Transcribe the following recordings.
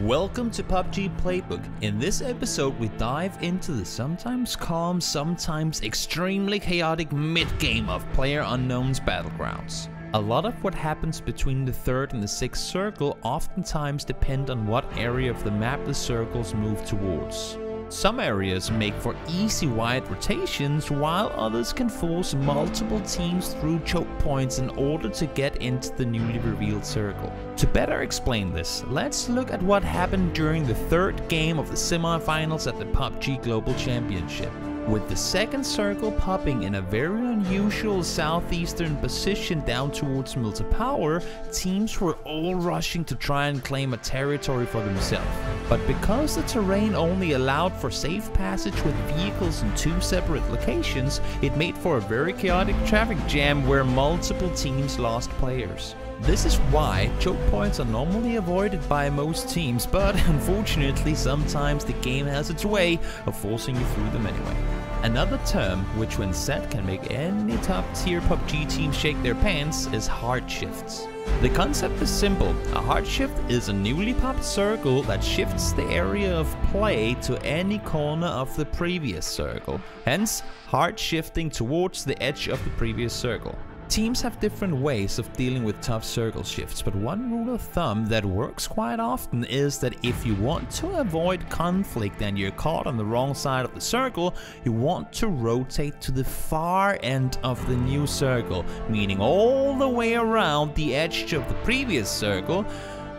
Welcome to PUBG Playbook. In this episode we dive into the sometimes calm, sometimes extremely chaotic mid-game of PlayerUnknown's Battlegrounds. A lot of what happens between the 3rd and the 6th circle oftentimes depend on what area of the map the circles move towards. Some areas make for easy wide rotations, while others can force multiple teams through choke points in order to get into the newly revealed circle. To better explain this, let's look at what happened during the 3rd game of the semifinals at the PUBG Global Championship. With the 2nd circle popping in a very unusual southeastern position down towards Tower, teams were all rushing to try and claim a territory for themselves. But because the terrain only allowed for safe passage with vehicles in 2 separate locations, it made for a very chaotic traffic jam where multiple teams lost players. This is why choke points are normally avoided by most teams, but unfortunately sometimes the game has its way of forcing you through them anyway. Another term which when set can make any top tier PUBG team shake their pants is hard shifts. The concept is simple. A hard shift is a newly popped circle that shifts the area of play to any corner of the previous circle, hence hard shifting towards the edge of the previous circle. Teams have different ways of dealing with tough circle shifts, but one rule of thumb that works quite often is that if you want to avoid conflict and you're caught on the wrong side of the circle, you want to rotate to the far end of the new circle, meaning all the way around the edge of the previous circle,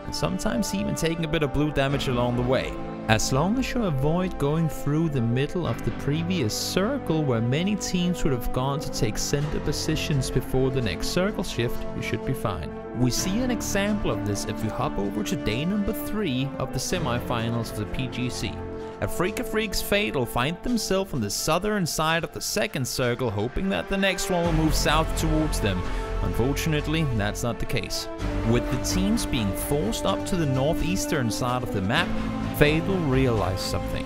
and sometimes even taking a bit of blue damage along the way. As long as you avoid going through the middle of the previous circle where many teams would have gone to take center positions before the next circle shift, you should be fine. We see an example of this if we hop over to day number 3 of the semifinals of the PGC. A Freak of Freaks Fatal find themselves on the southern side of the 2nd circle, hoping that the next one will move south towards them. Unfortunately, that's not the case. With the teams being forced up to the northeastern side of the map, Fatal realized something.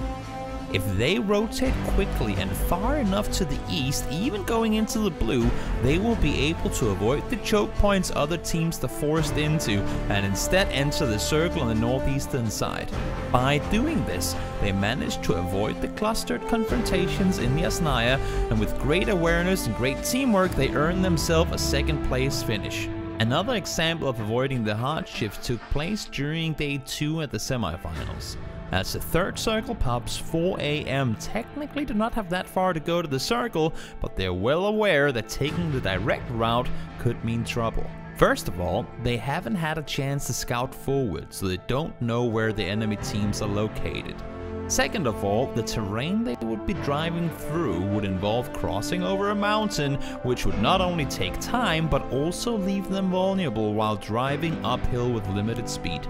If they rotate quickly and far enough to the east, even going into the blue, they will be able to avoid the choke points other teams are forced into and instead enter the circle on the northeastern side. By doing this, they managed to avoid the clustered confrontations in Yasnaya, and with great awareness and great teamwork, they earned themselves a 2nd place finish. Another example of avoiding the hard shift took place during day 2 at the semifinals. As the 3rd circle pops, 4 AM technically do not have that far to go to the circle, but they're well aware that taking the direct route could mean trouble. First of all, they haven't had a chance to scout forward, so they don't know where the enemy teams are located. Second of all, the terrain they would be driving through would involve crossing over a mountain, which would not only take time but also leave them vulnerable while driving uphill with limited speed.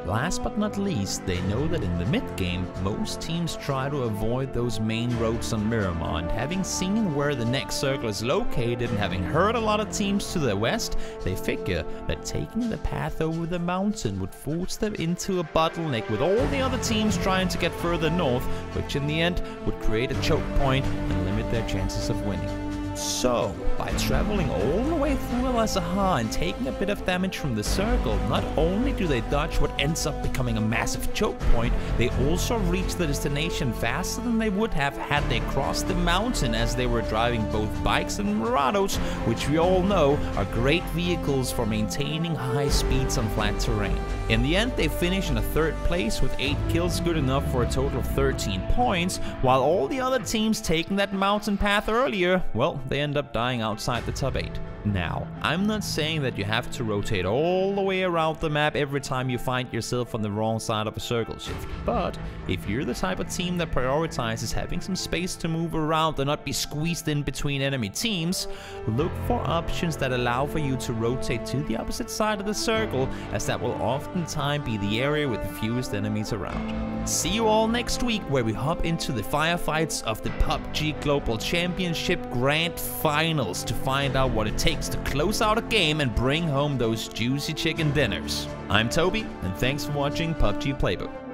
Last but not least, they know that in the mid-game, most teams try to avoid those main roads on Miramar, and having seen where the next circle is located and having heard a lot of teams to the west, they figure that taking the path over the mountain would force them into a bottleneck with all the other teams trying to get further north, which in the end would create a choke point and limit their chances of winning. So, by traveling all the way through El Azahar and taking a bit of damage from the circle, not only do they dodge what ends up becoming a massive choke point, they also reach the destination faster than they would have had they crossed the mountain, as they were driving both bikes and Murados, which we all know are great vehicles for maintaining high speeds on flat terrain. In the end, they finish in a 3rd place with 8 kills, good enough for a total of 13 points, while all the other teams taking that mountain path earlier, well, they end up dying outside the top 8. Now, I'm not saying that you have to rotate all the way around the map every time you find yourself on the wrong side of a circle shift, but if you're the type of team that prioritizes having some space to move around and not be squeezed in between enemy teams, look for options that allow for you to rotate to the opposite side of the circle, as that will oftentimes be the area with the fewest enemies around. See you all next week, where we hop into the firefights of the PUBG Global Championship Grand Finals to find out what it takes to close out a game and bring home those juicy chicken dinners. I'm Toby, and thanks for watching PUBG Playbook.